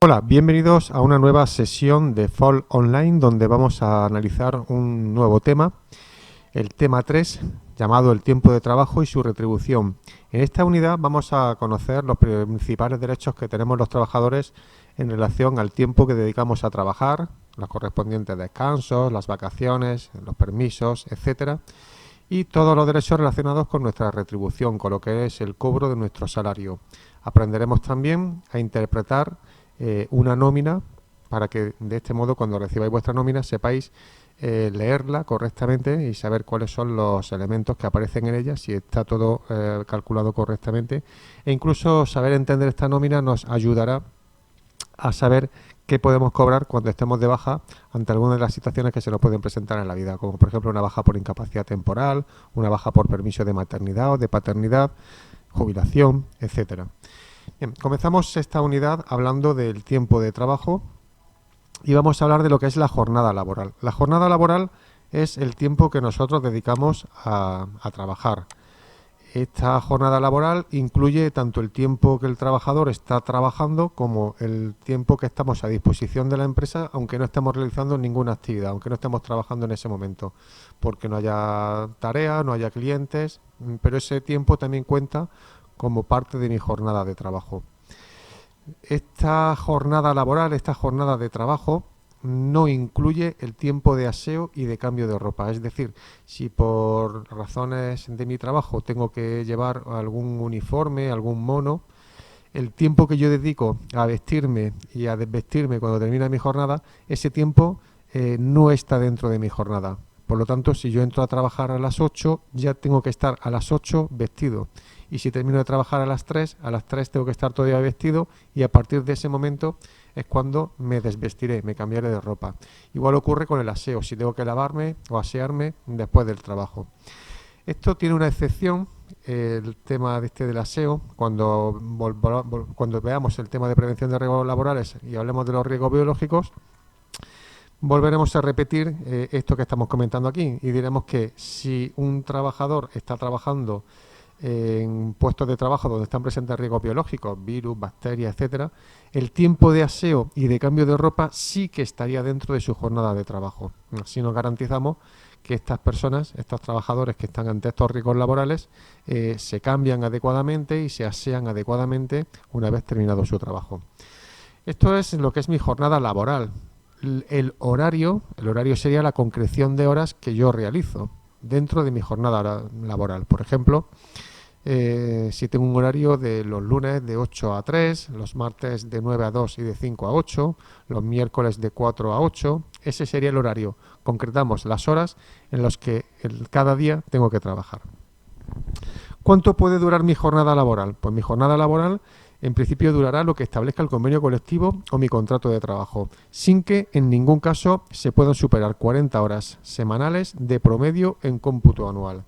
Hola, bienvenidos a una nueva sesión de Fall Online donde vamos a analizar un nuevo tema, el tema 3, llamado el tiempo de trabajo y su retribución. En esta unidad vamos a conocer los principales derechos que tenemos los trabajadores en relación al tiempo que dedicamos a trabajar, los correspondientes descansos, las vacaciones, los permisos, etcétera, y todos los derechos relacionados con nuestra retribución, con lo que es el cobro de nuestro salario. Aprenderemos también a interpretar una nómina para que de este modo cuando recibáis vuestra nómina sepáis leerla correctamente y saber cuáles son los elementos que aparecen en ella, si está todo calculado correctamente, e incluso saber entender esta nómina nos ayudará a saber qué podemos cobrar cuando estemos de baja ante algunas de las situaciones que se nos pueden presentar en la vida, como por ejemplo una baja por incapacidad temporal, una baja por permiso de maternidad o de paternidad, jubilación, etcétera. Bien, comenzamos esta unidad hablando del tiempo de trabajo y vamos a hablar de lo que es la jornada laboral. La jornada laboral es el tiempo que nosotros dedicamos a trabajar. Esta jornada laboral incluye tanto el tiempo que el trabajador está trabajando como el tiempo que estamos a disposición de la empresa, aunque no estemos realizando ninguna actividad, aunque no estemos trabajando en ese momento, porque no haya tarea, no haya clientes, pero ese tiempo también cuenta como parte de mi jornada de trabajo. Esta jornada laboral, esta jornada de trabajo, no incluye el tiempo de aseo y de cambio de ropa. Es decir, si por razones de mi trabajo tengo que llevar algún uniforme, algún mono, el tiempo que yo dedico a vestirme y a desvestirme cuando termina mi jornada, ese tiempo no está dentro de mi jornada. Por lo tanto, si yo entro a trabajar a las 8, ya tengo que estar a las 8 vestido. Y si termino de trabajar a las 3 tengo que estar todavía vestido y a partir de ese momento es cuando me desvestiré, me cambiaré de ropa. Igual ocurre con el aseo, si tengo que lavarme o asearme después del trabajo. Esto tiene una excepción, el tema del aseo, cuando veamos el tema de prevención de riesgos laborales y hablemos de los riesgos biológicos, volveremos a repetir esto que estamos comentando aquí y diremos que si un trabajador está trabajando en puestos de trabajo donde están presentes riesgos biológicos, virus, bacterias, etcétera, el tiempo de aseo y de cambio de ropa sí que estaría dentro de su jornada de trabajo. Así nos garantizamos que estas personas, estos trabajadores que están ante estos riesgos laborales, se cambian adecuadamente y se asean adecuadamente una vez terminado su trabajo. Esto es lo que es mi jornada laboral. El horario sería la concreción de horas que yo realizo dentro de mi jornada laboral. Por ejemplo, si tengo un horario de los lunes de 8 a 3, los martes de 9 a 2 y de 5 a 8, los miércoles de 4 a 8, ese sería el horario. Concretamos las horas en las que cada día tengo que trabajar. ¿Cuánto puede durar mi jornada laboral? Pues mi jornada laboral en principio durará lo que establezca el convenio colectivo o mi contrato de trabajo, sin que en ningún caso se puedan superar 40 horas semanales de promedio en cómputo anual.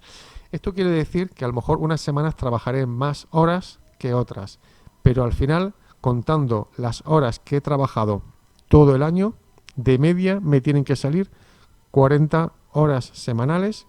Esto quiere decir que a lo mejor unas semanas trabajaré más horas que otras, pero al final, contando las horas que he trabajado todo el año, de media me tienen que salir 40 horas semanales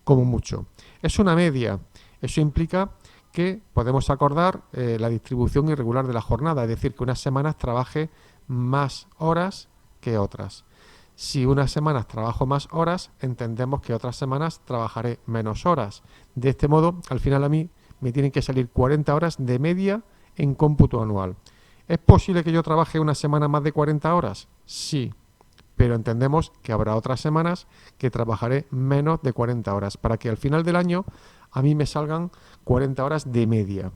como mucho. Es una media. Eso implica que podemos acordar la distribución irregular de la jornada, es decir, que unas semanas trabaje más horas que otras. Si unas semanas trabajo más horas, entendemos que otras semanas trabajaré menos horas. De este modo, al final a mí me tienen que salir 40 horas de media en cómputo anual. ¿Es posible que yo trabaje una semana más de 40 horas? Sí, pero entendemos que habrá otras semanas que trabajaré menos de 40 horas, para que al final del año a mí me salgan 40 horas de media.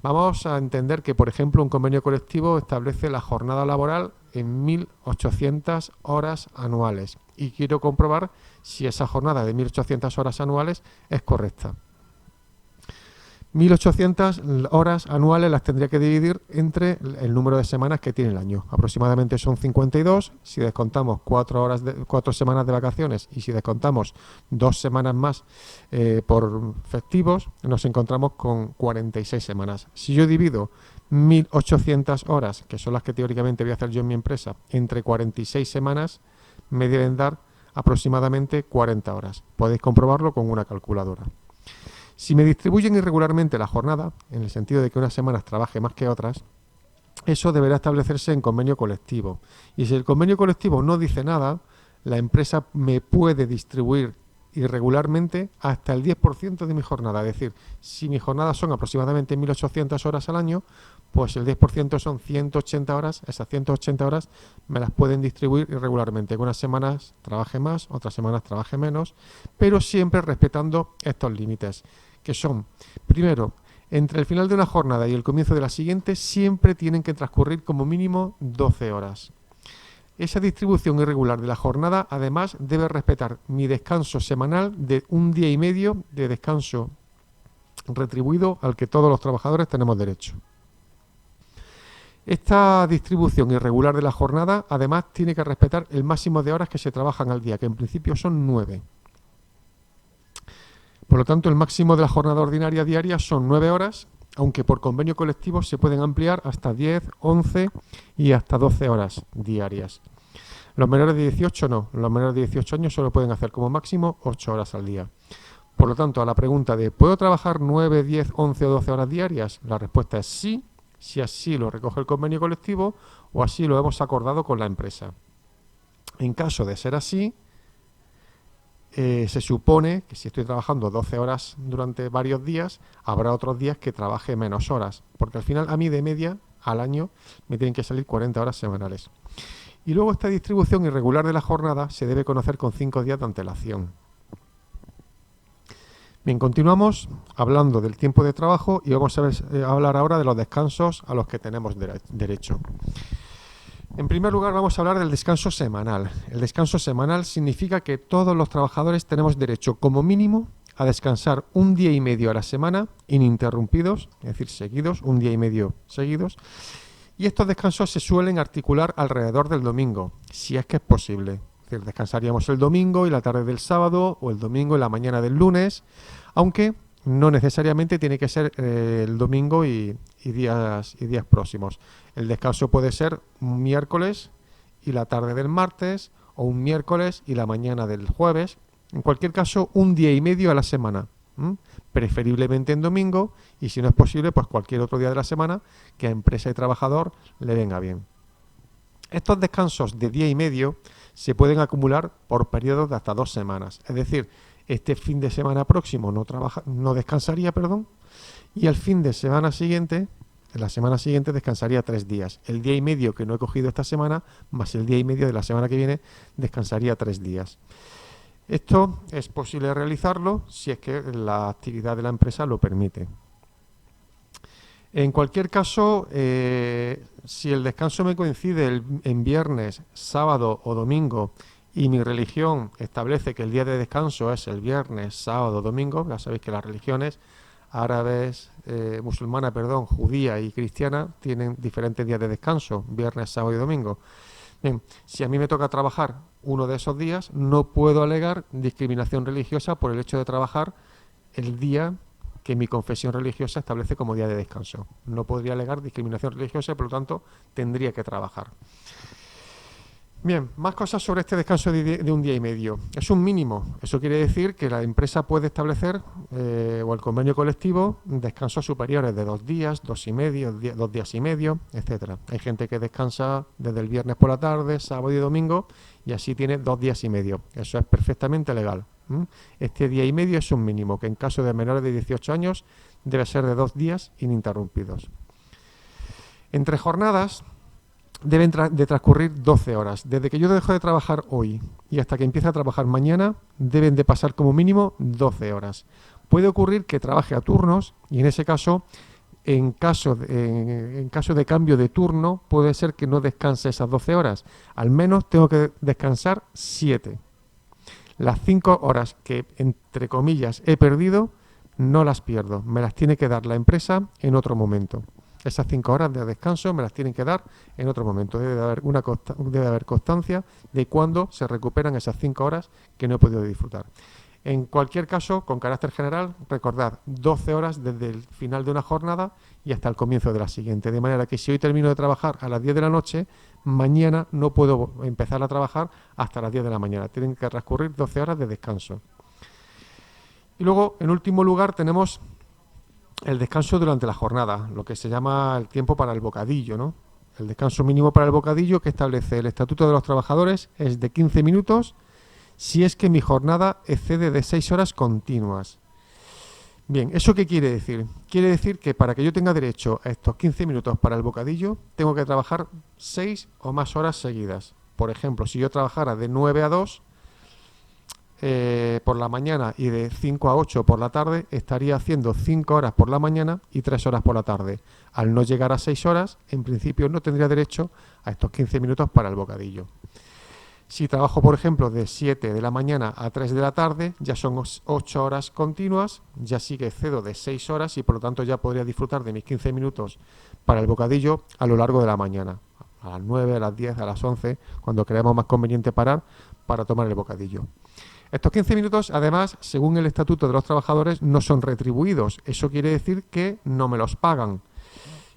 Vamos a entender que, por ejemplo, un convenio colectivo establece la jornada laboral en 1.800 horas anuales y quiero comprobar si esa jornada de 1.800 horas anuales es correcta. 1.800 horas anuales las tendría que dividir entre el número de semanas que tiene el año. Aproximadamente son 52. Si descontamos 4 semanas de vacaciones y si descontamos 2 semanas más por festivos, nos encontramos con 46 semanas. Si yo divido 1.800 horas, que son las que teóricamente voy a hacer yo en mi empresa, entre 46 semanas, me deben dar aproximadamente 40 horas. Podéis comprobarlo con una calculadora. Si me distribuyen irregularmente la jornada, en el sentido de que unas semanas trabaje más que otras, eso deberá establecerse en convenio colectivo. Y si el convenio colectivo no dice nada, la empresa me puede distribuir irregularmente hasta el 10% de mi jornada. Es decir, si mi jornada son aproximadamente 1.800 horas al año, pues el 10% son 180 horas. Esas 180 horas me las pueden distribuir irregularmente. Que unas semanas trabaje más, otras semanas trabaje menos, pero siempre respetando estos límites, que son, primero, entre el final de una jornada y el comienzo de la siguiente, siempre tienen que transcurrir como mínimo 12 horas. Esa distribución irregular de la jornada, además, debe respetar mi descanso semanal de 1 día y medio de descanso retribuido al que todos los trabajadores tenemos derecho. Esta distribución irregular de la jornada, además, tiene que respetar el máximo de horas que se trabajan al día, que en principio son 9. Por lo tanto, el máximo de la jornada ordinaria diaria son 9 horas, aunque por convenio colectivo se pueden ampliar hasta 10, 11 y hasta 12 horas diarias. Los menores de 18 no, los menores de 18 años solo pueden hacer como máximo 8 horas al día. Por lo tanto, a la pregunta de ¿puedo trabajar 9, 10, 11 o 12 horas diarias? La respuesta es sí, si así lo recoge el convenio colectivo o así lo hemos acordado con la empresa. En caso de ser así, se supone que si estoy trabajando 12 horas durante varios días, habrá otros días que trabaje menos horas, porque al final a mí de media al año me tienen que salir 40 horas semanales. Y luego esta distribución irregular de la jornada se debe conocer con 5 días de antelación. Bien, continuamos hablando del tiempo de trabajo y vamos a hablar ahora de los descansos a los que tenemos derecho. En primer lugar, vamos a hablar del descanso semanal. El descanso semanal significa que todos los trabajadores tenemos derecho, como mínimo, a descansar 1 día y medio a la semana, ininterrumpidos, es decir, seguidos, 1 día y medio seguidos. Y estos descansos se suelen articular alrededor del domingo, si es que es posible. Es decir, descansaríamos el domingo y la tarde del sábado, o el domingo y la mañana del lunes, aunque no necesariamente tiene que ser el domingo y días próximos. El descanso puede ser un miércoles y la tarde del martes, o un miércoles y la mañana del jueves. En cualquier caso, 1 día y medio a la semana, preferiblemente en domingo, y si no es posible, pues cualquier otro día de la semana que a empresa y trabajador le venga bien. Estos descansos de día y medio se pueden acumular por periodos de hasta 2 semanas. Es decir, este fin de semana próximo no descansaría, y el fin de semana siguiente, en la semana siguiente descansaría 3 días. El día y medio que no he cogido esta semana, más el día y medio de la semana que viene, descansaría 3 días. Esto es posible realizarlo si es que la actividad de la empresa lo permite. En cualquier caso, si el descanso me coincide en viernes, sábado o domingo y mi religión establece que el día de descanso es el viernes, sábado, domingo, ya sabéis que las religiones árabes, musulmana, judía y cristiana tienen diferentes días de descanso, viernes, sábado y domingo. Bien, si a mí me toca trabajar uno de esos días, no puedo alegar discriminación religiosa por el hecho de trabajar el día que mi confesión religiosa establece como día de descanso. No podría alegar discriminación religiosa y por lo tanto tendría que trabajar. Bien, más cosas sobre este descanso de 1 día y medio. Es un mínimo. Eso quiere decir que la empresa puede establecer, o el convenio colectivo, descansos superiores de 2 días, 2 y medio, 2 días y medio, etcétera. Hay gente que descansa desde el viernes por la tarde, sábado y domingo, y así tiene 2 días y medio. Eso es perfectamente legal. Este día y medio es un mínimo, que en caso de menores de 18 años debe ser de 2 días ininterrumpidos. Entre jornadas deben de transcurrir 12 horas. Desde que yo dejo de trabajar hoy y hasta que empiece a trabajar mañana, deben de pasar como mínimo 12 horas. Puede ocurrir que trabaje a turnos y en ese caso, en caso de cambio de turno, puede ser que no descanse esas 12 horas. Al menos tengo que descansar 7. Las 5 horas que, entre comillas, he perdido, no las pierdo. Me las tiene que dar la empresa en otro momento. Esas 5 horas de descanso me las tienen que dar en otro momento. Debe haber constancia de cuándo se recuperan esas 5 horas que no he podido disfrutar. En cualquier caso, con carácter general, recordad 12 horas desde el final de una jornada y hasta el comienzo de la siguiente. De manera que si hoy termino de trabajar a las 10 de la noche, mañana no puedo empezar a trabajar hasta las 10 de la mañana. Tienen que transcurrir 12 horas de descanso. Y luego, en último lugar, tenemos el descanso durante la jornada, lo que se llama el tiempo para el bocadillo, ¿no? El descanso mínimo para el bocadillo que establece el Estatuto de los Trabajadores es de 15 minutos si es que mi jornada excede de 6 horas continuas. Bien, ¿eso qué quiere decir? Quiere decir que para que yo tenga derecho a estos 15 minutos para el bocadillo, tengo que trabajar 6 o más horas seguidas. Por ejemplo, si yo trabajara de 9 a 2 por la mañana y de 5 a 8 por la tarde, estaría haciendo 5 horas por la mañana y 3 horas por la tarde. Al no llegar a 6 horas, en principio no tendría derecho a estos 15 minutos para el bocadillo. Si trabajo, por ejemplo, de 7 de la mañana a 3 de la tarde, ya son 8 horas continuas, ya sí que excedo de 6 horas y por lo tanto ya podría disfrutar de mis 15 minutos para el bocadillo a lo largo de la mañana, a las 9, a las 10, a las 11, cuando creamos más conveniente parar para tomar el bocadillo. Estos 15 minutos, además, según el Estatuto de los Trabajadores, no son retribuidos. Eso quiere decir que no me los pagan.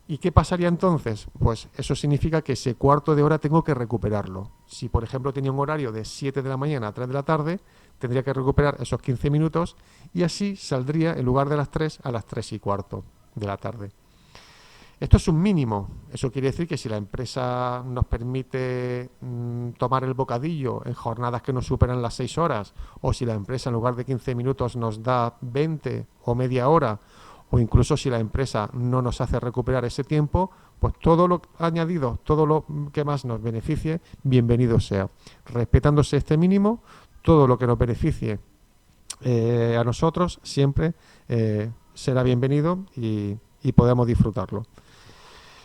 ¿Y qué pasaría entonces? Pues eso significa que ese cuarto de hora tengo que recuperarlo. Si, por ejemplo, tenía un horario de 7 de la mañana a 3 de la tarde, tendría que recuperar esos 15 minutos y así saldría, en lugar de las 3, a las 3 y cuarto de la tarde. Esto es un mínimo. Eso quiere decir que si la empresa nos permite tomar el bocadillo en jornadas que no superan las 6 horas, o si la empresa en lugar de 15 minutos nos da 20 o media hora, o incluso si la empresa no nos hace recuperar ese tiempo, pues todo lo añadido, todo lo que más nos beneficie, bienvenido sea. Respetándose este mínimo, todo lo que nos beneficie a nosotros siempre será bienvenido y podemos disfrutarlo.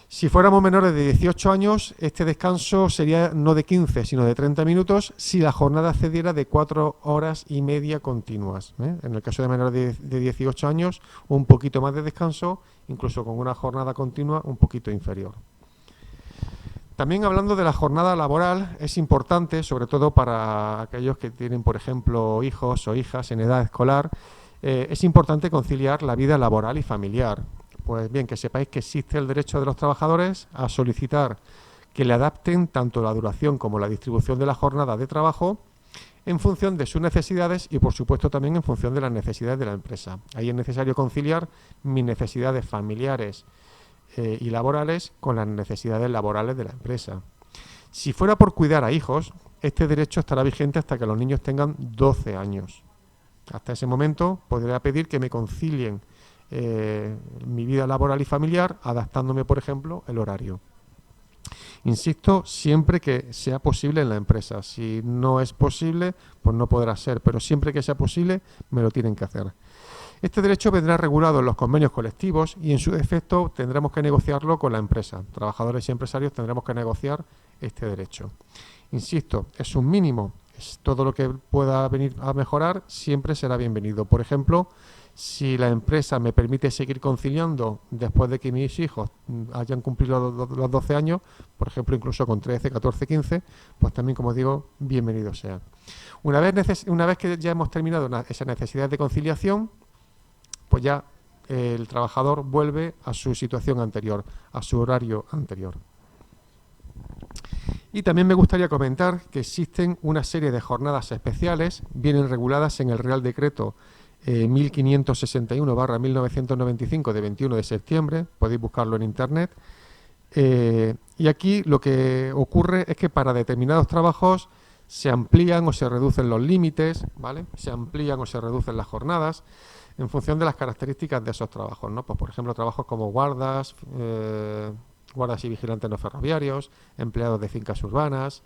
Si fuéramos menores de 18 años, este descanso sería no de 15, sino de 30 minutos si la jornada excediera de 4 horas y media continuas. En el caso de menores de 18 años, un poquito más de descanso, incluso con una jornada continua un poquito inferior. También hablando de la jornada laboral, es importante, sobre todo para aquellos que tienen, por ejemplo, hijos o hijas en edad escolar, es importante conciliar la vida laboral y familiar. Pues bien, que sepáis que existe el derecho de los trabajadores a solicitar que le adapten tanto la duración como la distribución de la jornada de trabajo en función de sus necesidades y, por supuesto, también en función de las necesidades de la empresa. Ahí es necesario conciliar mis necesidades familiares y laborales con las necesidades laborales de la empresa. Si fuera por cuidar a hijos, este derecho estará vigente hasta que los niños tengan 12 años. Hasta ese momento podré pedir que me concilien mi vida laboral y familiar, adaptándome, por ejemplo, el horario. Insisto, siempre que sea posible en la empresa. Si no es posible, pues no podrá ser, pero siempre que sea posible, me lo tienen que hacer. Este derecho vendrá regulado en los convenios colectivos y en su defecto tendremos que negociarlo con la empresa. Trabajadores y empresarios tendremos que negociar este derecho. Insisto, es un mínimo. Todo lo que pueda venir a mejorar siempre será bienvenido. Por ejemplo, si la empresa me permite seguir conciliando después de que mis hijos hayan cumplido los 12 años, por ejemplo, incluso con 13, 14, 15, pues también, como digo, bienvenido sea. Una vez que ya hemos terminado esa necesidad de conciliación, pues ya el trabajador vuelve a su situación anterior, a su horario anterior. Y también me gustaría comentar que existen una serie de jornadas especiales, vienen reguladas en el Real Decreto 1561/1995 de 21 de septiembre, podéis buscarlo en internet. Y aquí lo que ocurre es que para determinados trabajos se amplían o se reducen los límites, ¿vale? Se amplían o se reducen las jornadas en función de las características de esos trabajos, ¿no? Pues, por ejemplo, trabajos como guardas y vigilantes no ferroviarios, empleados de fincas urbanas,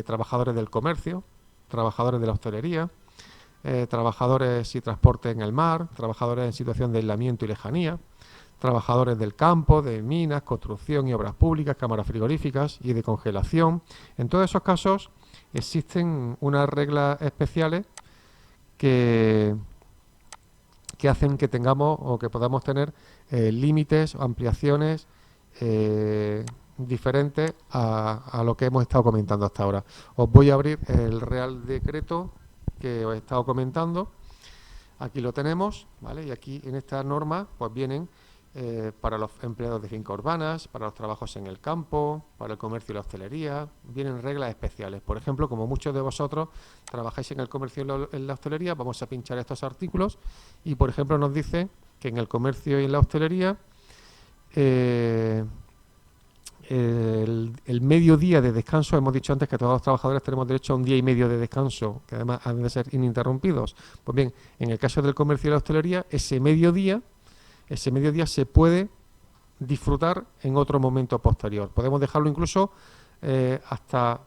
trabajadores del comercio, trabajadores de la hostelería, trabajadores y transporte en el mar, trabajadores en situación de aislamiento y lejanía, trabajadores del campo, de minas, construcción y obras públicas, cámaras frigoríficas y de congelación. En todos esos casos existen unas reglas especiales que hacen que tengamos o que podamos tener límites o ampliaciones diferentes a lo que hemos estado comentando hasta ahora. Os voy a abrir el Real Decreto que os he estado comentando. Aquí lo tenemos, ¿vale? Y aquí en esta norma pues vienen para los empleados de fincas urbanas, para los trabajos en el campo, para el comercio y la hostelería, vienen reglas especiales. Por ejemplo, como muchos de vosotros trabajáis en el comercio y en la hostelería, vamos a pinchar estos artículos y, por ejemplo, nos dice que en el comercio y en la hostelería el mediodía de descanso, hemos dicho antes que todos los trabajadores tenemos derecho a un día y medio de descanso, que además han de ser ininterrumpidos. Pues bien, en el caso del comercio y la hostelería, ese mediodía se puede disfrutar en otro momento posterior. Podemos dejarlo incluso hasta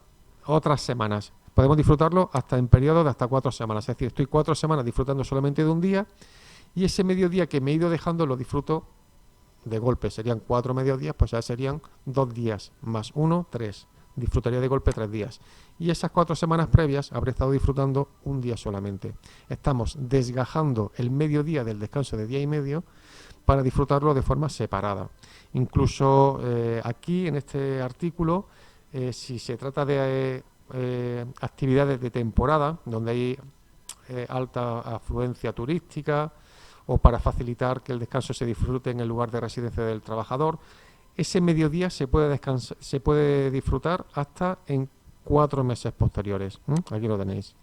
otras semanas. Podemos disfrutarlo hasta en periodos de hasta 4 semanas. Es decir, estoy 4 semanas disfrutando solamente de un día y ese mediodía que me he ido dejando lo disfruto de golpe. Serían 4 mediodías, pues ya serían 2 días más 1, 3. Disfrutaría de golpe 3 días. Y esas 4 semanas previas habré estado disfrutando un día solamente. Estamos desgajando el mediodía del descanso de día y medio para disfrutarlo de forma separada. Incluso aquí en este artículo, si se trata de actividades de temporada, donde hay alta afluencia turística, o para facilitar que el descanso se disfrute en el lugar de residencia del trabajador, ese mediodía se puede disfrutar hasta en 4 meses posteriores. Aquí lo tenéis.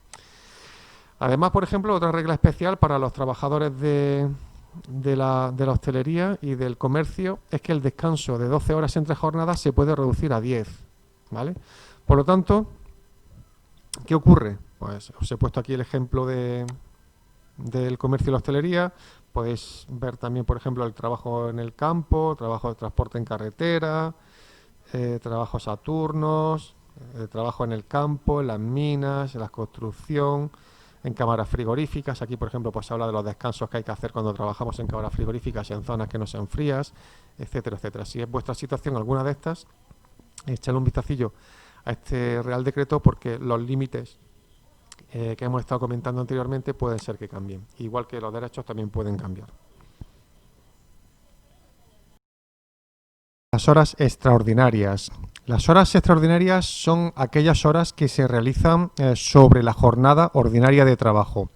Además, por ejemplo, otra regla especial para los trabajadores de la hostelería y del comercio es que el descanso de 12 horas entre jornadas se puede reducir a 10, ¿vale? Por lo tanto, ¿qué ocurre? Pues os he puesto aquí el ejemplo del comercio y la hostelería. Podéis ver también, por ejemplo, el trabajo en el campo, trabajo de transporte en carretera, trabajos a turnos, trabajo en el campo, en las minas, en la construcción, en cámaras frigoríficas. Aquí, por ejemplo, pues se habla de los descansos que hay que hacer cuando trabajamos en cámaras frigoríficas y en zonas que no sean frías, etcétera, etcétera. Si es vuestra situación alguna de estas, echadle un vistacillo a este Real Decreto, porque los límites que hemos estado comentando anteriormente pueden ser que cambien, igual que los derechos también pueden cambiar. Las horas extraordinarias. Las horas extraordinarias son aquellas horas que se realizan sobre la jornada ordinaria de trabajo.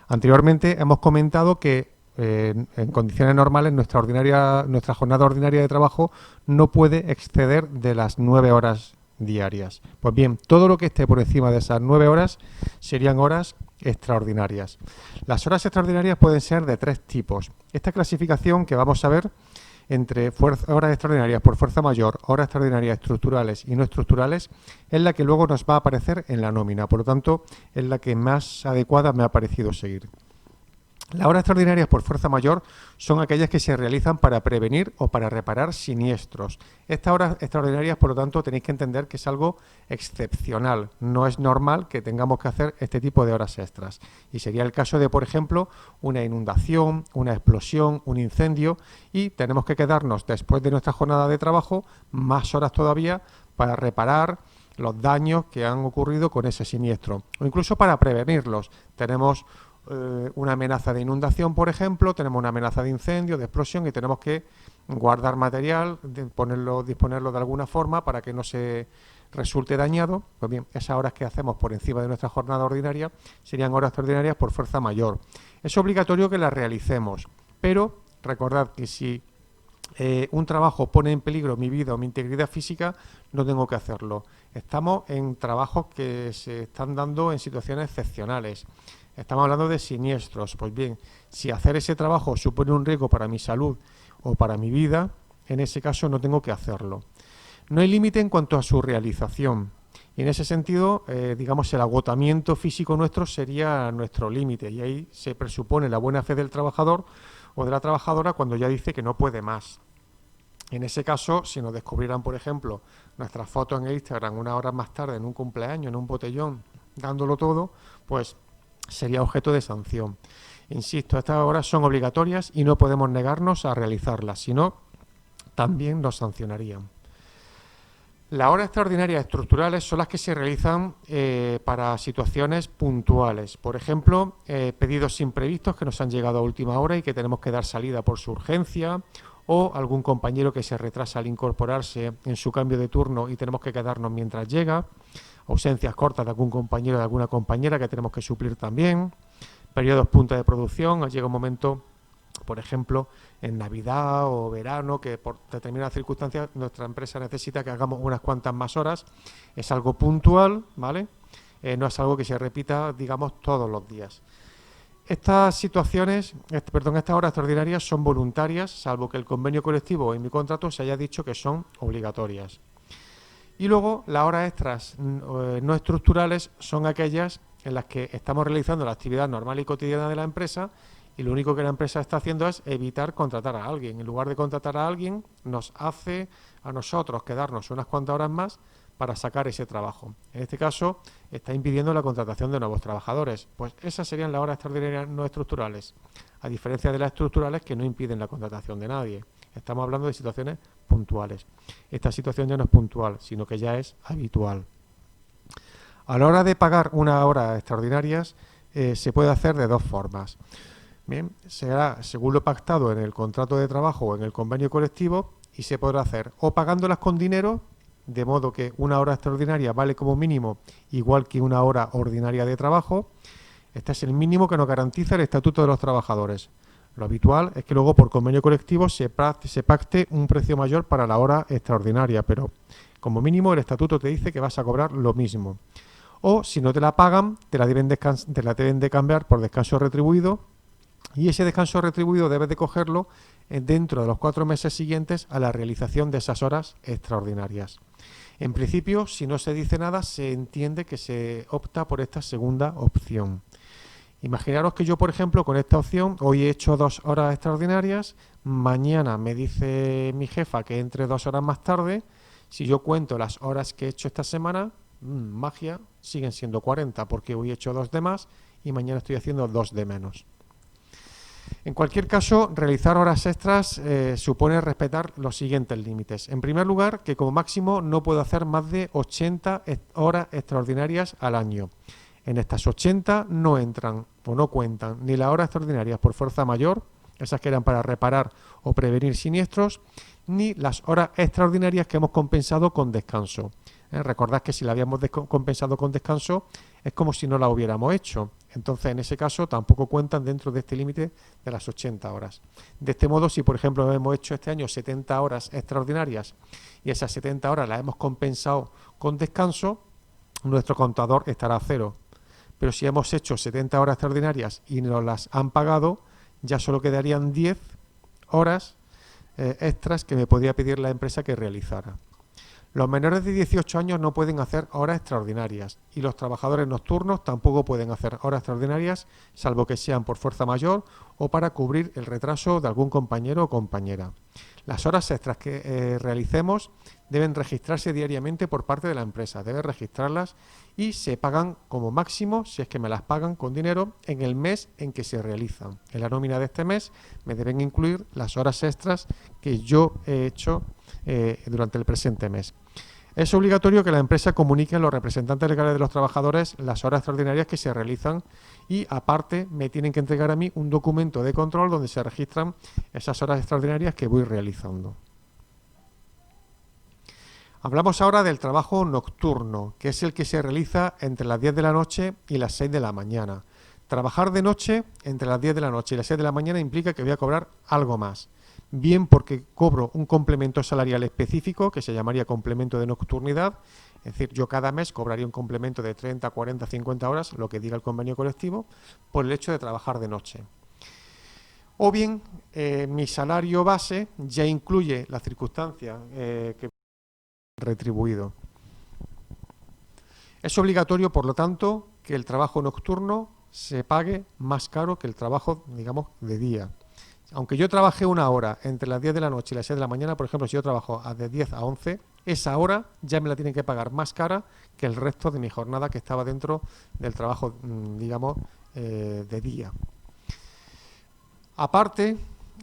Anteriormente hemos comentado que en condiciones normales nuestra jornada ordinaria de trabajo no puede exceder de las 9 horas diarias. Pues bien, todo lo que esté por encima de esas 9 horas serían horas extraordinarias. Las horas extraordinarias pueden ser de 3 tipos. Esta clasificación que vamos a ver entre horas extraordinarias por fuerza mayor, horas extraordinarias estructurales y no estructurales, es la que luego nos va a aparecer en la nómina. Por lo tanto, es la que más adecuada me ha parecido seguir. Las horas extraordinarias por fuerza mayor son aquellas que se realizan para prevenir o para reparar siniestros. Estas horas extraordinarias, por lo tanto, tenéis que entender que es algo excepcional. No es normal que tengamos que hacer este tipo de horas extras. Y sería el caso de, por ejemplo, una inundación, una explosión, un incendio, y tenemos que quedarnos después de nuestra jornada de trabajo más horas todavía para reparar los daños que han ocurrido con ese siniestro. O incluso para prevenirlos. Tenemos una amenaza de inundación, por ejemplo, tenemos una amenaza de incendio, de explosión, y tenemos que guardar material, disponerlo de alguna forma para que no se resulte dañado. Pues bien, esas horas que hacemos por encima de nuestra jornada ordinaria serían horas extraordinarias por fuerza mayor. Es obligatorio que las realicemos, pero recordad que si un trabajo pone en peligro mi vida o mi integridad física, no tengo que hacerlo. Estamos en trabajos que se están dando en situaciones excepcionales. Estamos hablando de siniestros. Pues bien, si hacer ese trabajo supone un riesgo para mi salud o para mi vida, en ese caso no tengo que hacerlo. No hay límite en cuanto a su realización. Y en ese sentido, digamos, el agotamiento físico nuestro sería nuestro límite. Y ahí se presupone la buena fe del trabajador o de la trabajadora cuando ya dice que no puede más. En ese caso, si nos descubrieran, por ejemplo, nuestras fotos en Instagram unas horas más tarde en un cumpleaños, en un botellón, dándolo todo, pues sería objeto de sanción. Insisto, estas horas son obligatorias y no podemos negarnos a realizarlas, si no, también nos sancionarían. Las horas extraordinarias estructurales son las que se realizan para situaciones puntuales. Por ejemplo, pedidos imprevistos que nos han llegado a última hora y que tenemos que dar salida por su urgencia, o algún compañero que se retrasa al incorporarse en su cambio de turno y tenemos que quedarnos mientras llega, ausencias cortas de algún compañero o de alguna compañera que tenemos que suplir también, periodos punta de producción. Llega un momento, por ejemplo, en Navidad o verano, que por determinadas circunstancias nuestra empresa necesita que hagamos unas cuantas más horas. Es algo puntual, ¿vale? No es algo que se repita, digamos, todos los días. Estas horas extraordinarias son voluntarias, salvo que el convenio colectivo en mi contrato se haya dicho que son obligatorias. Y luego las horas extras no estructurales son aquellas en las que estamos realizando la actividad normal y cotidiana de la empresa y lo único que la empresa está haciendo es evitar contratar a alguien. En lugar de contratar a alguien, nos hace a nosotros quedarnos unas cuantas horas más para sacar ese trabajo. En este caso, está impidiendo la contratación de nuevos trabajadores. Pues esas serían las horas extraordinarias no estructurales, a diferencia de las estructurales que no impiden la contratación de nadie. Estamos hablando de situaciones puntuales. Esta situación ya no es puntual, sino que ya es habitual. A la hora de pagar unas horas extraordinarias, se puede hacer de dos formas. Bien, será según lo pactado en el contrato de trabajo o en el convenio colectivo y se podrá hacer o pagándolas con dinero, de modo que una hora extraordinaria vale como mínimo igual que una hora ordinaria de trabajo. Este es el mínimo que nos garantiza el Estatuto de los Trabajadores. Lo habitual es que luego por convenio colectivo se pacte un precio mayor para la hora extraordinaria, pero como mínimo el Estatuto te dice que vas a cobrar lo mismo. O si no te la pagan, te la deben de cambiar por descanso retribuido y ese descanso retribuido debes de cogerlo dentro de los 4 meses siguientes a la realización de esas horas extraordinarias. En principio, si no se dice nada, se entiende que se opta por esta segunda opción. Imaginaros que yo, por ejemplo, con esta opción, hoy he hecho 2 horas extraordinarias, mañana me dice mi jefa que entre 2 horas más tarde, si yo cuento las horas que he hecho esta semana, magia, siguen siendo 40, porque hoy he hecho 2 de más y mañana estoy haciendo 2 de menos. En cualquier caso, realizar horas extras supone respetar los siguientes límites. En primer lugar, que como máximo no puedo hacer más de 80 horas extraordinarias al año. En estas 80 no entran o no cuentan ni las horas extraordinarias por fuerza mayor, esas que eran para reparar o prevenir siniestros, ni las horas extraordinarias que hemos compensado con descanso. Recordad que si la habíamos compensado con descanso es como si no la hubiéramos hecho. Entonces, en ese caso, tampoco cuentan dentro de este límite de las 80 horas. De este modo, si por ejemplo hemos hecho este año 70 horas extraordinarias y esas 70 horas las hemos compensado con descanso, nuestro contador estará a cero. Pero si hemos hecho 70 horas extraordinarias y nos las han pagado, ya solo quedarían 10 horas extras que me podía pedir la empresa que realizara. Los menores de 18 años no pueden hacer horas extraordinarias y los trabajadores nocturnos tampoco pueden hacer horas extraordinarias, salvo que sean por fuerza mayor o para cubrir el retraso de algún compañero o compañera. Las horas extras que realicemos deben registrarse diariamente por parte de la empresa, deben registrarlas y se pagan como máximo, si es que me las pagan con dinero, en el mes en que se realizan. En la nómina de este mes me deben incluir las horas extras que yo he hecho durante el presente mes. Es obligatorio que la empresa comunique a los representantes legales de los trabajadores las horas extraordinarias que se realizan y aparte me tienen que entregar a mí un documento de control donde se registran esas horas extraordinarias que voy realizando. Hablamos ahora del trabajo nocturno, que es el que se realiza entre las 10 de la noche y las 6 de la mañana. Trabajar de noche entre las 10 de la noche y las 6 de la mañana implica que voy a cobrar algo más. Bien porque cobro un complemento salarial específico que se llamaría complemento de nocturnidad, es decir, yo cada mes cobraría un complemento de 30, 40, 50 horas, lo que diga el convenio colectivo, por el hecho de trabajar de noche. O bien, mi salario base ya incluye la circunstancia que retribuido. Es obligatorio, por lo tanto, que el trabajo nocturno se pague más caro que el trabajo, digamos, de día. Aunque yo trabajé una hora entre las 10 de la noche y las 6 de la mañana, por ejemplo, si yo trabajo de 10 a 11, esa hora ya me la tienen que pagar más cara que el resto de mi jornada que estaba dentro del trabajo, digamos, de día. Aparte,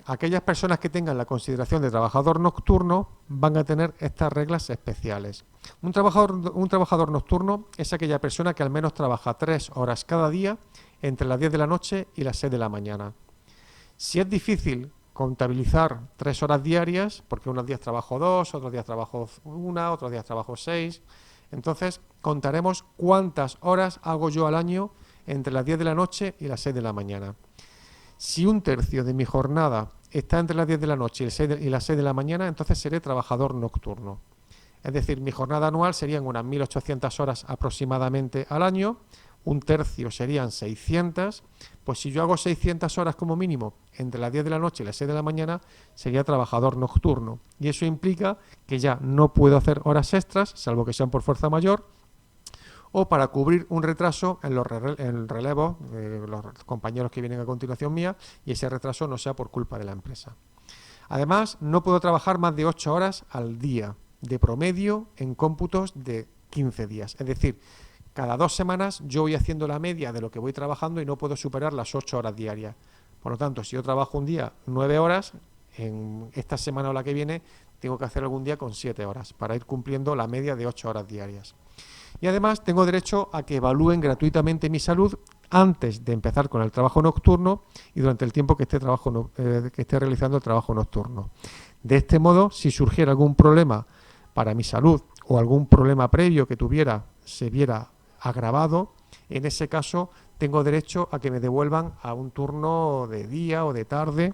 aquellas personas que tengan la consideración de trabajador nocturno van a tener estas reglas especiales. Un trabajador nocturno es aquella persona que al menos trabaja 3 horas cada día entre las 10 de la noche y las 6 de la mañana. Si es difícil contabilizar 3 horas diarias, porque unos días trabajo 2, otros días trabajo 1, otros días trabajo 6, entonces contaremos cuántas horas hago yo al año entre las 10 de la noche y las 6 de la mañana. Si un tercio de mi jornada está entre las 10 de la noche y las 6 de la mañana, entonces seré trabajador nocturno. Es decir, mi jornada anual serían unas 1.800 horas aproximadamente al año, un tercio serían 600, pues si yo hago 600 horas como mínimo entre las 10 de la noche y las 6 de la mañana, sería trabajador nocturno. Y eso implica que ya no puedo hacer horas extras, salvo que sean por fuerza mayor, o para cubrir un retraso en los relevos de los compañeros que vienen a continuación mía, y ese retraso no sea por culpa de la empresa. Además, no puedo trabajar más de 8 horas al día, de promedio en cómputos de 15 días. Es decir, cada 2 semanas yo voy haciendo la media de lo que voy trabajando y no puedo superar las 8 horas diarias. Por lo tanto, si yo trabajo un día 9 horas, en esta semana o la que viene tengo que hacer algún día con 7 horas para ir cumpliendo la media de 8 horas diarias. Y además tengo derecho a que evalúen gratuitamente mi salud antes de empezar con el trabajo nocturno y durante el tiempo que esté realizando el trabajo nocturno. De este modo, si surgiera algún problema para mi salud o algún problema previo que tuviera se viera agravado, en ese caso tengo derecho a que me devuelvan a un turno de día o de tarde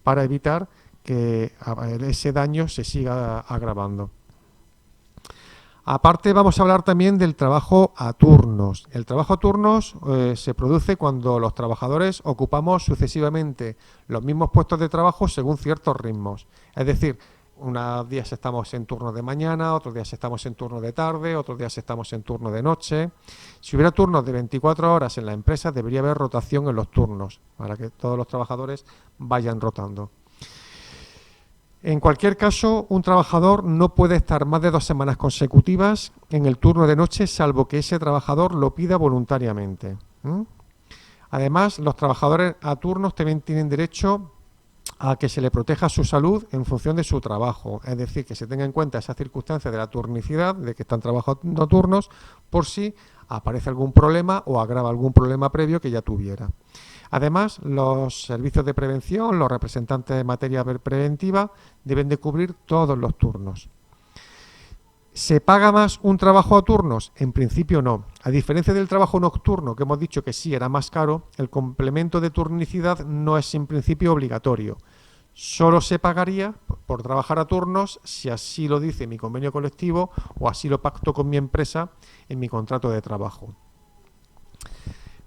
para evitar que ese daño se siga agravando. Aparte, vamos a hablar también del trabajo a turnos. El trabajo a turnos se produce cuando los trabajadores ocupamos sucesivamente los mismos puestos de trabajo según ciertos ritmos. Es decir, unos días estamos en turno de mañana, otros días estamos en turno de tarde, otros días estamos en turno de noche. Si hubiera turnos de 24 horas en la empresa, debería haber rotación en los turnos para que todos los trabajadores vayan rotando. En cualquier caso, un trabajador no puede estar más de 2 semanas consecutivas en el turno de noche, salvo que ese trabajador lo pida voluntariamente. Además, los trabajadores a turnos también tienen derecho a que se le proteja su salud en función de su trabajo, es decir, que se tenga en cuenta esa circunstancia de la turnicidad, de que están trabajando turnos, por si aparece algún problema o agrava algún problema previo que ya tuviera. Además, los servicios de prevención, los representantes de materia preventiva, deben de cubrir todos los turnos. ¿Se paga más un trabajo a turnos? En principio no. A diferencia del trabajo nocturno, que hemos dicho que sí era más caro, el complemento de turnicidad no es en principio obligatorio. Solo se pagaría por trabajar a turnos si así lo dice mi convenio colectivo o así lo pacto con mi empresa en mi contrato de trabajo.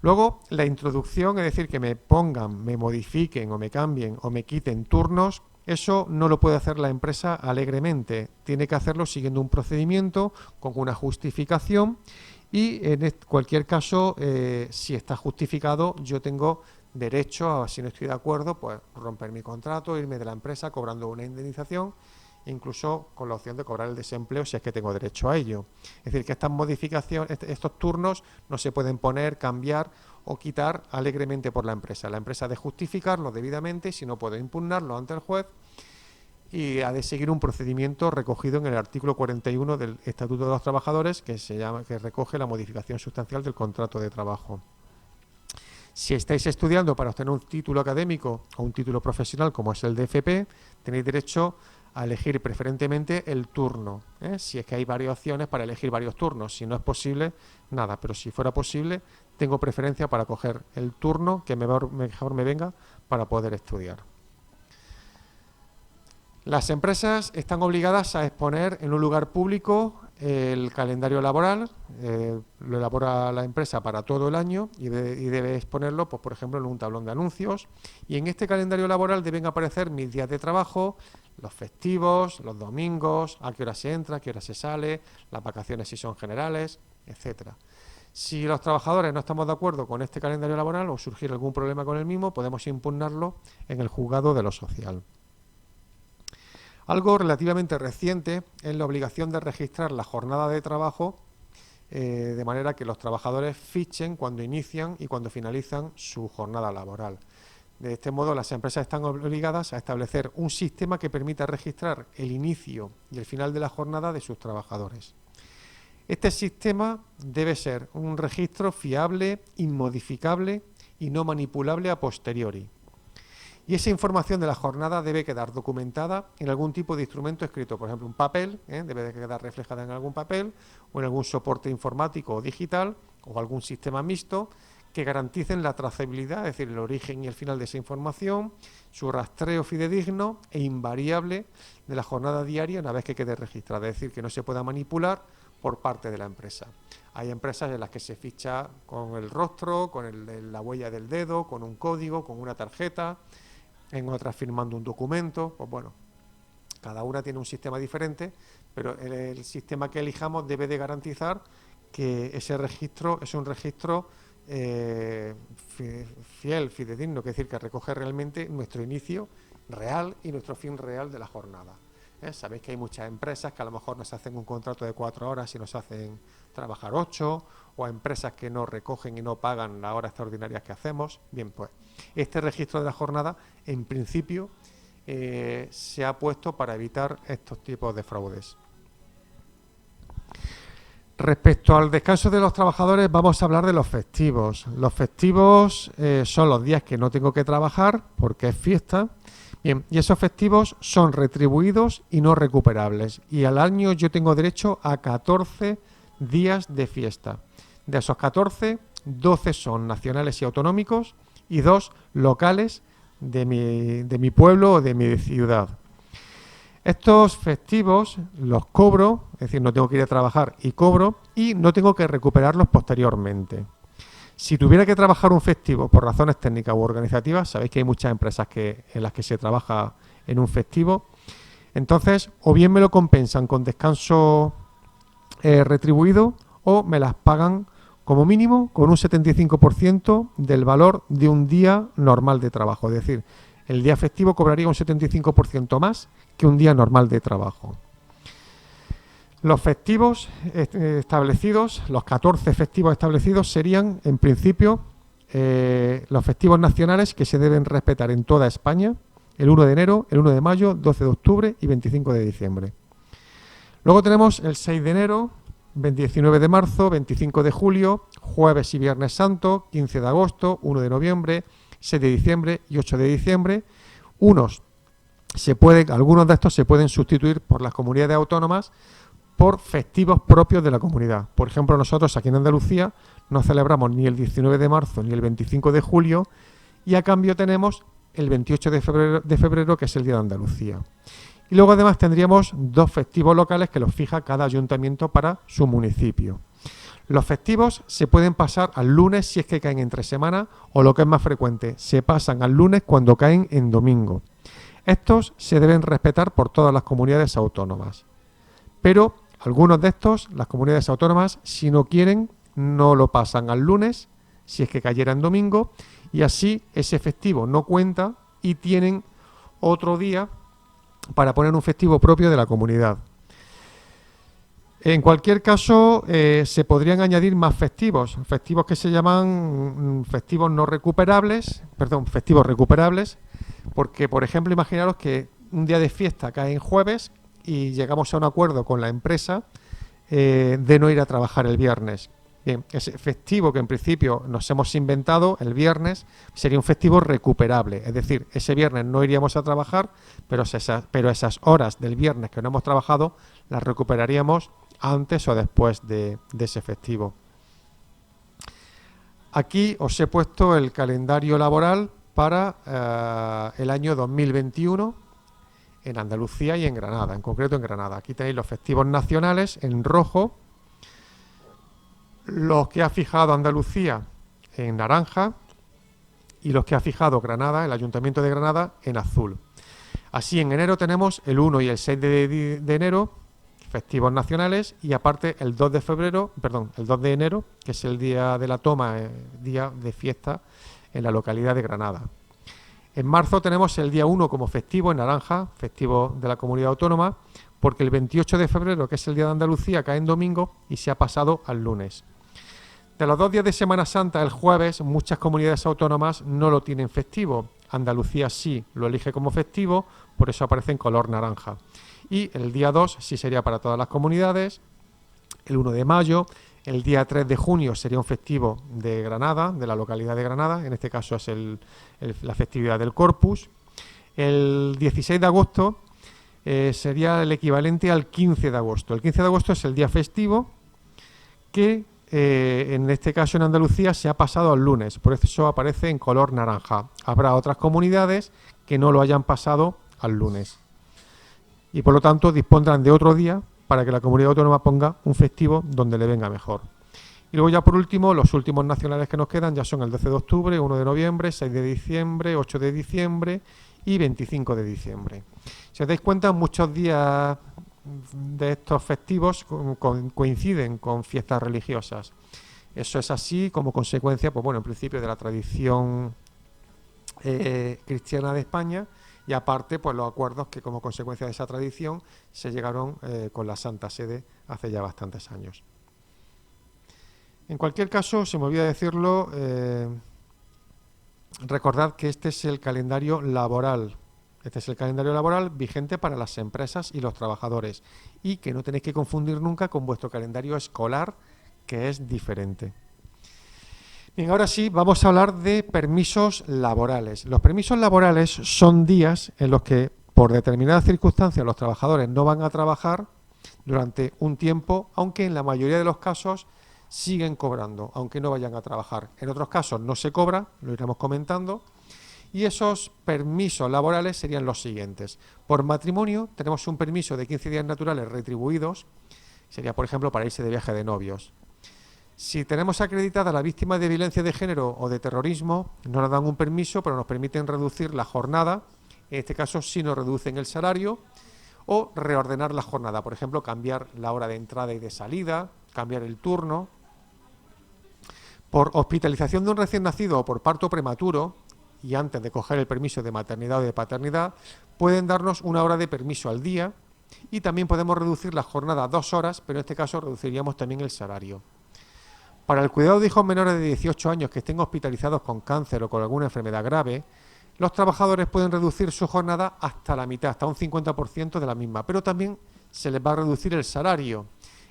Luego, la introducción, es decir, que me pongan, me modifiquen o me cambien o me quiten turnos, eso no lo puede hacer la empresa alegremente. Tiene que hacerlo siguiendo un procedimiento con una justificación y en cualquier caso, si está justificado, yo tengo derecho a, si no estoy de acuerdo, pues romper mi contrato, irme de la empresa cobrando una indemnización, incluso con la opción de cobrar el desempleo si es que tengo derecho a ello. Es decir, que estas modificaciones, estos turnos no se pueden poner, cambiar o quitar alegremente por la empresa. La empresa ha de justificarlo debidamente, si no puede impugnarlo ante el juez y ha de seguir un procedimiento recogido en el artículo 41 del Estatuto de los Trabajadores que recoge la modificación sustancial del contrato de trabajo. Si estáis estudiando para obtener un título académico o un título profesional como es el DFP, tenéis derecho a elegir preferentemente el turno, si es que hay varias opciones para elegir varios turnos. Si no es posible, nada, pero si fuera posible, tengo preferencia para coger el turno que mejor me venga para poder estudiar. Las empresas están obligadas a exponer en un lugar público el calendario laboral, lo elabora la empresa para todo el año y debe exponerlo, pues, por ejemplo, en un tablón de anuncios. Y en este calendario laboral deben aparecer mis días de trabajo, los festivos, los domingos, a qué hora se entra, a qué hora se sale, las vacaciones si son generales, etcétera. Si los trabajadores no estamos de acuerdo con este calendario laboral o surgir algún problema con el mismo, podemos impugnarlo en el juzgado de lo social. Algo relativamente reciente es la obligación de registrar la jornada de trabajo de manera que los trabajadores fichen cuando inician y cuando finalizan su jornada laboral. De este modo, las empresas están obligadas a establecer un sistema que permita registrar el inicio y el final de la jornada de sus trabajadores. Este sistema debe ser un registro fiable, inmodificable y no manipulable a posteriori. Y esa información de la jornada debe quedar documentada en algún tipo de instrumento escrito, por ejemplo, un papel, debe de quedar reflejada en algún papel o en algún soporte informático o digital o algún sistema mixto que garanticen la trazabilidad, es decir, el origen y el final de esa información, su rastreo fidedigno e invariable de la jornada diaria una vez que quede registrada, es decir, que no se pueda manipular por parte de la empresa. Hay empresas en las que se ficha con el rostro, con la huella del dedo, con un código, con una tarjeta, en otras firmando un documento. Pues bueno, cada una tiene un sistema diferente, pero el sistema que elijamos debe de garantizar que ese registro es un registro fiel, fidedigno, es decir, que recoge realmente nuestro inicio real y nuestro fin real de la jornada. Sabéis que hay muchas empresas que a lo mejor nos hacen un contrato de 4 horas y nos hacen trabajar 8, o empresas que no recogen y no pagan las horas extraordinarias que hacemos. Bien, pues este registro de la jornada, en principio, se ha puesto para evitar estos tipos de fraudes. Respecto al descanso de los trabajadores, vamos a hablar de los festivos. Los festivos son los días que no tengo que trabajar porque es fiesta. Bien, y esos festivos son retribuidos y no recuperables. Y al año yo tengo derecho a 14 días de fiesta. De esos 14, 12 son nacionales y autonómicos y 2 locales de mi pueblo o de mi ciudad. Estos festivos los cobro, es decir, no tengo que ir a trabajar y cobro, y no tengo que recuperarlos posteriormente. Si tuviera que trabajar un festivo por razones técnicas u organizativas, sabéis que hay muchas empresas en las que se trabaja en un festivo, entonces o bien me lo compensan con descanso retribuido o me las pagan como mínimo con un 75% del valor de un día normal de trabajo. Es decir, el día festivo cobraría un 75% más que un día normal de trabajo. Los festivos establecidos, los 14 festivos establecidos serían, en principio, los festivos nacionales que se deben respetar en toda España: el 1 de enero, el 1 de mayo, 12 de octubre y 25 de diciembre. Luego tenemos el 6 de enero, 19 de marzo, 25 de julio, jueves y viernes santo, 15 de agosto, 1 de noviembre, 6 de diciembre y 8 de diciembre. Algunos de estos se pueden sustituir por las comunidades autónomas por festivos propios de la comunidad. Por ejemplo, nosotros aquí en Andalucía no celebramos ni el 19 de marzo ni el 25 de julio, y a cambio tenemos el 28 de febrero, que es el Día de Andalucía. Y luego además tendríamos 2 festivos locales que los fija cada ayuntamiento para su municipio. Los festivos se pueden pasar al lunes si es que caen entre semana, o lo que es más frecuente, se pasan al lunes cuando caen en domingo. Estos se deben respetar por todas las comunidades autónomas. Pero algunos de estos, las comunidades autónomas, si no quieren, no lo pasan al lunes, si es que cayera en domingo, y así ese festivo no cuenta y tienen otro día para poner un festivo propio de la comunidad. En cualquier caso, se podrían añadir más festivos que se llaman festivos recuperables, porque, por ejemplo, imaginaros que un día de fiesta cae en jueves y llegamos a un acuerdo con la empresa de no ir a trabajar el viernes. Bien, ese festivo que en principio nos hemos inventado el viernes sería un festivo recuperable, es decir, ese viernes no iríamos a trabajar, pero esas horas del viernes que no hemos trabajado las recuperaríamos antes o después de ese festivo. Aquí os he puesto el calendario laboral para el año 2021 en Andalucía y en Granada, en concreto en Granada. Aquí tenéis los festivos nacionales en rojo, los que ha fijado Andalucía en naranja y los que ha fijado Granada, el Ayuntamiento de Granada, en azul. Así, en enero tenemos el 1 y el 6 de enero, festivos nacionales, y aparte el 2 de enero, que es el día de la toma, día de fiesta en la localidad de Granada. En marzo tenemos el día 1 como festivo en naranja, festivo de la comunidad autónoma, porque el 28 de febrero, que es el día de Andalucía, cae en domingo y se ha pasado al lunes. De los 2 días de Semana Santa, el jueves, muchas comunidades autónomas no lo tienen festivo. Andalucía sí lo elige como festivo, por eso aparece en color naranja. Y el día 2 sí sería para todas las comunidades, el 1 de mayo, el día 3 de junio sería un festivo de Granada, de la localidad de Granada, en este caso es la festividad del Corpus. El 16 de agosto sería el equivalente al 15 de agosto. El 15 de agosto es el día festivo que en este caso en Andalucía se ha pasado al lunes, por eso aparece en color naranja. Habrá otras comunidades que no lo hayan pasado al lunes y por lo tanto dispondrán de otro día para que la comunidad autónoma ponga un festivo donde le venga mejor. Y luego ya por último, los últimos nacionales que nos quedan ya son el 12 de octubre, 1 de noviembre, 6 de diciembre, 8 de diciembre y 25 de diciembre. Si os dais cuenta, muchos días de estos festivos coinciden con fiestas religiosas. Eso es así como consecuencia, pues bueno, en principio de la tradición cristiana de España, y aparte pues los acuerdos que como consecuencia de esa tradición se llegaron con la Santa Sede hace ya bastantes años. En cualquier caso, se me olvida decirlo, recordad que este es el calendario laboral. Este es el calendario laboral vigente para las empresas y los trabajadores, y que no tenéis que confundir nunca con vuestro calendario escolar, que es diferente. Bien, ahora sí, vamos a hablar de permisos laborales. Los permisos laborales son días en los que, por determinadas circunstancias, los trabajadores no van a trabajar durante un tiempo, aunque en la mayoría de los casos siguen cobrando, aunque no vayan a trabajar. En otros casos no se cobra, lo iremos comentando, y esos permisos laborales serían los siguientes. Por matrimonio tenemos un permiso de 15 días naturales retribuidos, sería por ejemplo para irse de viaje de novios. Si tenemos acreditada a la víctima de violencia de género o de terrorismo, no nos dan un permiso, pero nos permiten reducir la jornada, en este caso sí nos reducen el salario, o reordenar la jornada, por ejemplo, cambiar la hora de entrada y de salida, cambiar el turno. Por hospitalización de un recién nacido o por parto prematuro, y antes de coger el permiso de maternidad o de paternidad, pueden darnos una hora de permiso al día, y también podemos reducir la jornada a 2 horas, pero en este caso reduciríamos también el salario. Para el cuidado de hijos menores de 18 años que estén hospitalizados con cáncer o con alguna enfermedad grave, los trabajadores pueden reducir su jornada hasta la mitad, hasta un 50% de la misma, pero también se les va a reducir el salario.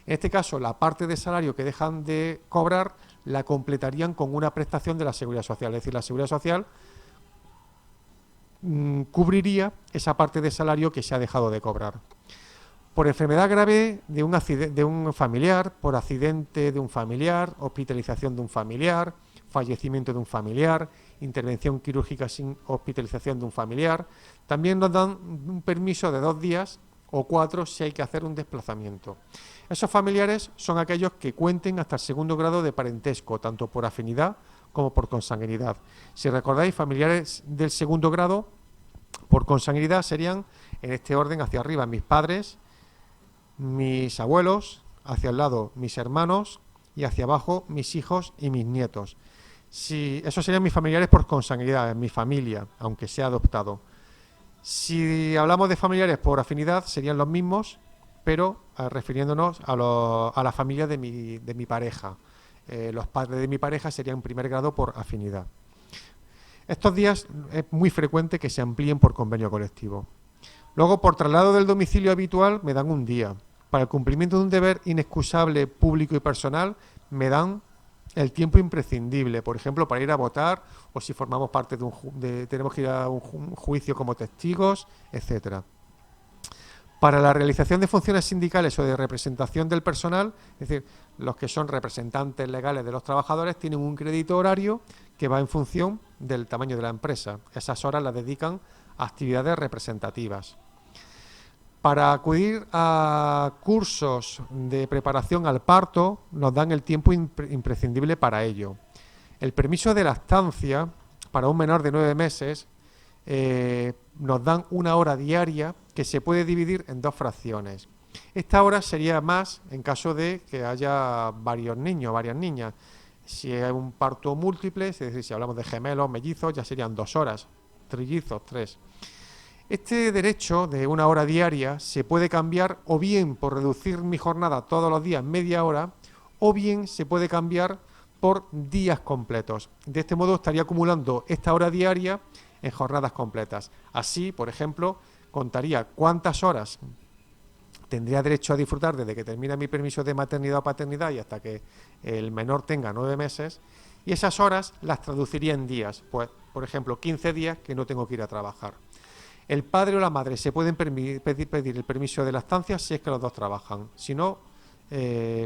En este caso, la parte de salario que dejan de cobrar la completarían con una prestación de la Seguridad Social, es decir, la Seguridad Social cubriría esa parte de salario que se ha dejado de cobrar. Por enfermedad grave de un familiar, por accidente de un familiar, hospitalización de un familiar, fallecimiento de un familiar, intervención quirúrgica sin hospitalización de un familiar, también nos dan un permiso de 2 días o 4 si hay que hacer un desplazamiento. Esos familiares son aquellos que cuenten hasta el 2.º grado de parentesco, tanto por afinidad como por consanguinidad. Si recordáis, familiares del 2.º grado por consanguinidad serían, en este orden hacia arriba, mis padres, mis abuelos, hacia el lado mis hermanos y hacia abajo mis hijos y mis nietos. Si, esos serían mis familiares por consanguinidad, mi familia, aunque sea adoptado. Si hablamos de familiares por afinidad, serían los mismos, pero refiriéndonos a la familia de mi pareja. Los padres de mi pareja serían en primer grado por afinidad. Estos días es muy frecuente que se amplíen por convenio colectivo. Luego, por traslado del domicilio habitual, me dan un día. Para el cumplimiento de un deber inexcusable público y personal, me dan el tiempo imprescindible, por ejemplo, para ir a votar o si formamos parte tenemos que ir a un juicio como testigos, etcétera. Para la realización de funciones sindicales o de representación del personal, es decir, los que son representantes legales de los trabajadores tienen un crédito horario que va en función del tamaño de la empresa. Esas horas las dedican a actividades representativas. Para acudir a cursos de preparación al parto, nos dan el tiempo imprescindible para ello. El permiso de lactancia para un menor de 9 meses nos dan una hora diaria que se puede dividir en 2 fracciones. Esta hora sería más en caso de que haya varios niños, varias niñas. Si hay un parto múltiple, es decir, si hablamos de gemelos, mellizos, ya serían 2 horas, trillizos, 3. Este derecho de una hora diaria se puede cambiar o bien por reducir mi jornada todos los días media hora, o bien se puede cambiar por días completos. De este modo estaría acumulando esta hora diaria en jornadas completas. Así, por ejemplo, contaría cuántas horas tendría derecho a disfrutar desde que termina mi permiso de maternidad o paternidad y hasta que el menor tenga 9 meses, y esas horas las traduciría en días, pues, por ejemplo, 15 días que no tengo que ir a trabajar. El padre o la madre se pueden pedir el permiso de lactancia si es que los dos trabajan. Si no,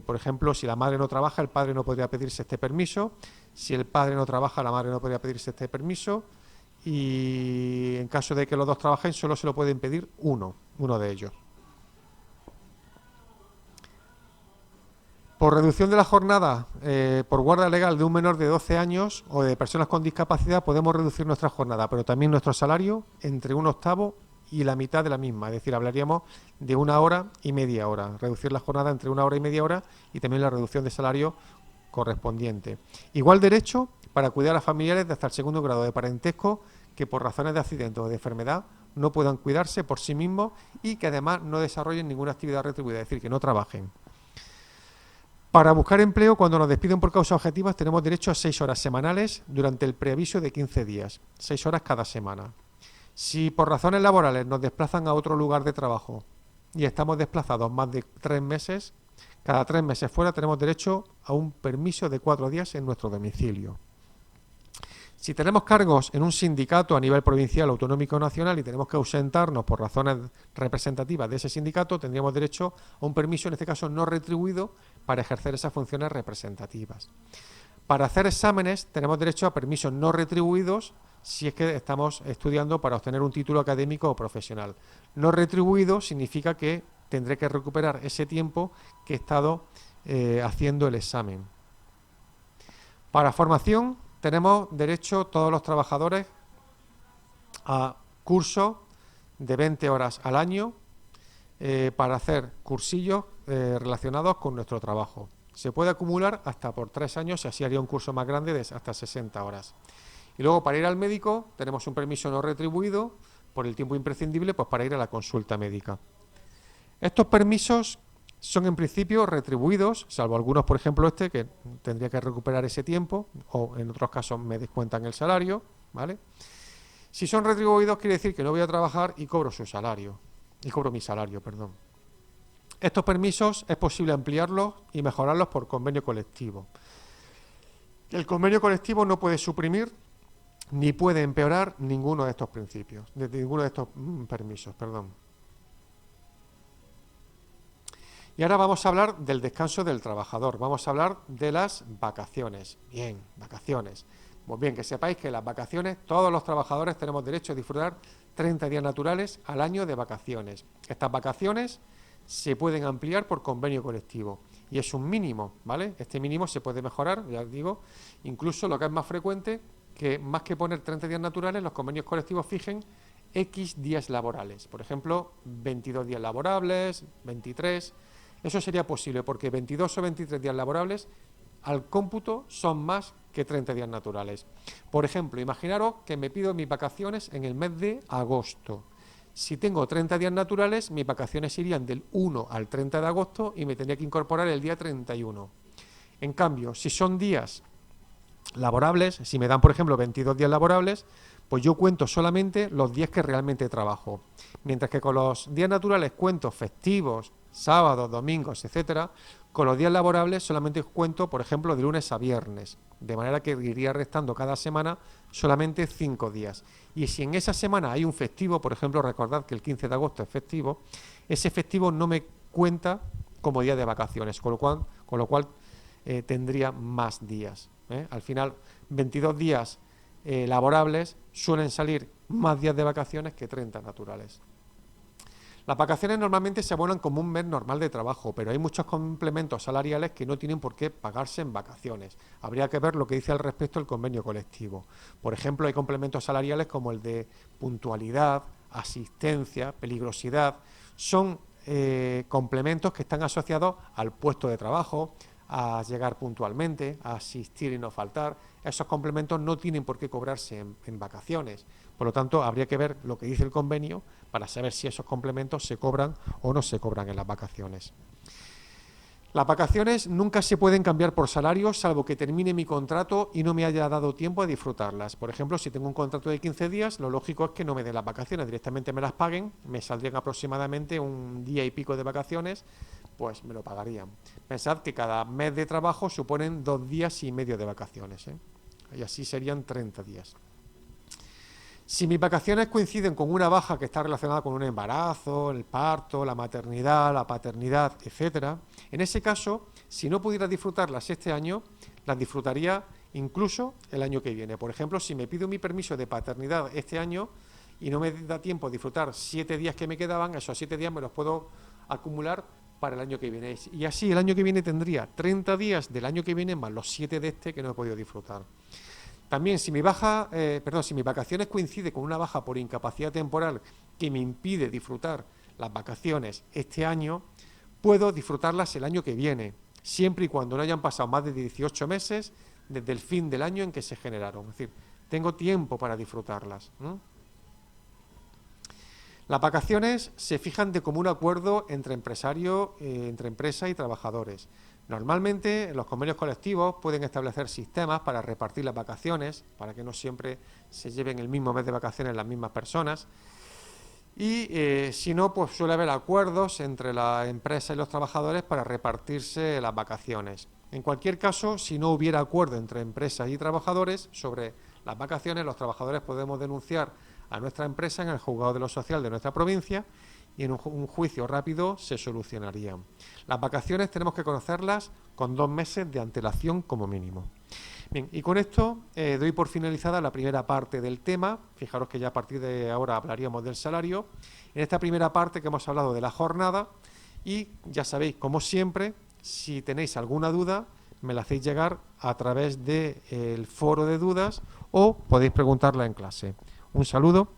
por ejemplo, si la madre no trabaja, el padre no podría pedirse este permiso. Si el padre no trabaja, la madre no podría pedirse este permiso. Y en caso de que los dos trabajen, solo se lo pueden pedir uno de ellos. Por reducción de la jornada, por guardia legal de un menor de 12 años o de personas con discapacidad, podemos reducir nuestra jornada, pero también nuestro salario entre un octavo y la mitad de la misma. Es decir, hablaríamos de 1 hora y media hora. Reducir la jornada entre 1 hora y media hora y también la reducción de salario correspondiente. Igual derecho para cuidar a familiares de hasta el segundo grado de parentesco que por razones de accidente o de enfermedad no puedan cuidarse por sí mismos y que además no desarrollen ninguna actividad retribuida, es decir, que no trabajen. Para buscar empleo, cuando nos despiden por causas objetivas, tenemos derecho a 6 horas semanales durante el preaviso de 15 días, 6 horas cada semana. Si por razones laborales nos desplazan a otro lugar de trabajo y estamos desplazados más de 3 meses, cada 3 meses fuera tenemos derecho a un permiso de 4 días en nuestro domicilio. Si tenemos cargos en un sindicato a nivel provincial, autonómico o nacional y tenemos que ausentarnos por razones representativas de ese sindicato, tendríamos derecho a un permiso, en este caso no retribuido, para ejercer esas funciones representativas. Para hacer exámenes tenemos derecho a permisos no retribuidos si es que estamos estudiando para obtener un título académico o profesional. No retribuido significa que tendré que recuperar ese tiempo que he estado haciendo el examen. Para formación tenemos derecho todos los trabajadores a cursos de 20 horas al año para hacer cursillos relacionados con nuestro trabajo. Se puede acumular hasta por 3 años y así haría un curso más grande de hasta 60 horas. Y luego para ir al médico tenemos un permiso no retribuido por el tiempo imprescindible pues para ir a la consulta médica. Estos permisos son en principio retribuidos, salvo algunos, por ejemplo que tendría que recuperar ese tiempo o en otros casos me descuentan el salario, ¿vale? Si son retribuidos quiere decir que no voy a trabajar y cobro su salario, y cobro mi salario, perdón. Estos permisos es posible ampliarlos y mejorarlos por convenio colectivo. El convenio colectivo no puede suprimir ni puede empeorar ninguno de estos principios, de ninguno de estos permisos, perdón. Y ahora vamos a hablar del descanso del trabajador, vamos a hablar de las vacaciones. Bien, vacaciones. Pues bien, que sepáis que las vacaciones, todos los trabajadores tenemos derecho a disfrutar 30 días naturales al año de vacaciones. Estas vacaciones se pueden ampliar por convenio colectivo y es un mínimo, ¿vale? Este mínimo se puede mejorar, ya os digo, incluso lo que es más frecuente, que más que poner 30 días naturales, los convenios colectivos fijen X días laborales. Por ejemplo, 22 días laborables, 23... Eso sería posible porque 22 o 23 días laborables al cómputo son más que 30 días naturales. Por ejemplo, imaginaros que me pido mis vacaciones en el mes de agosto. Si tengo 30 días naturales, mis vacaciones irían del 1 al 30 de agosto y me tendría que incorporar el día 31. En cambio, si son días laborables, si me dan, por ejemplo, 22 días laborables, pues yo cuento solamente los días que realmente trabajo. Mientras que con los días naturales cuento festivos, sábados, domingos, etcétera, con los días laborables solamente cuento, por ejemplo, de lunes a viernes, de manera que iría restando cada semana solamente 5 días. Y si en esa semana hay un festivo, por ejemplo, recordad que el 15 de agosto es festivo, ese festivo no me cuenta como día de vacaciones, con lo cual tendría más días. Al final, 22 días laborables suelen salir más días de vacaciones que 30 naturales. Las vacaciones normalmente se abonan como un mes normal de trabajo, pero hay muchos complementos salariales que no tienen por qué pagarse en vacaciones. Habría que ver lo que dice al respecto el convenio colectivo. Por ejemplo, hay complementos salariales como el de puntualidad, asistencia, peligrosidad. Son complementos que están asociados al puesto de trabajo, a llegar puntualmente, a asistir y no faltar. Esos complementos no tienen por qué cobrarse en vacaciones. Por lo tanto, habría que ver lo que dice el convenio para saber si esos complementos se cobran o no se cobran en las vacaciones. Las vacaciones nunca se pueden cambiar por salario, salvo que termine mi contrato y no me haya dado tiempo a disfrutarlas. Por ejemplo, si tengo un contrato de 15 días, lo lógico es que no me den las vacaciones, directamente me las paguen, me saldrían aproximadamente un día y pico de vacaciones, pues me lo pagarían. Pensad que cada mes de trabajo suponen 2 días y medio de vacaciones, y así serían 30 días. Si mis vacaciones coinciden con una baja que está relacionada con un embarazo, el parto, la maternidad, la paternidad, etcétera, en ese caso, si no pudiera disfrutarlas este año, las disfrutaría incluso el año que viene. Por ejemplo, si me pido mi permiso de paternidad este año y no me da tiempo a disfrutar 7 días que me quedaban, esos 7 días me los puedo acumular para el año que viene. Y así el año que viene tendría 30 días del año que viene más los 7 de este que no he podido disfrutar. También, si mi si mis vacaciones coincide con una baja por incapacidad temporal que me impide disfrutar las vacaciones este año, puedo disfrutarlas el año que viene, siempre y cuando no hayan pasado más de 18 meses desde el fin del año en que se generaron. Es decir, tengo tiempo para disfrutarlas. Las vacaciones se fijan de común acuerdo entre entre empresa y trabajadores. Normalmente los convenios colectivos pueden establecer sistemas para repartir las vacaciones, para que no siempre se lleven el mismo mes de vacaciones las mismas personas. Y si no, pues suele haber acuerdos entre la empresa y los trabajadores para repartirse las vacaciones. En cualquier caso, si no hubiera acuerdo entre empresas y trabajadores sobre las vacaciones, los trabajadores podemos denunciar a nuestra empresa en el juzgado de lo social de nuestra provincia y en un juicio rápido se solucionarían. Las vacaciones tenemos que conocerlas con 2 meses de antelación como mínimo. Bien, y con esto doy por finalizada la primera parte del tema. Fijaros que ya a partir de ahora hablaríamos del salario. En esta primera parte que hemos hablado de la jornada, y ya sabéis, como siempre, si tenéis alguna duda, me la hacéis llegar a través del foro de dudas o podéis preguntarla en clase. Un saludo.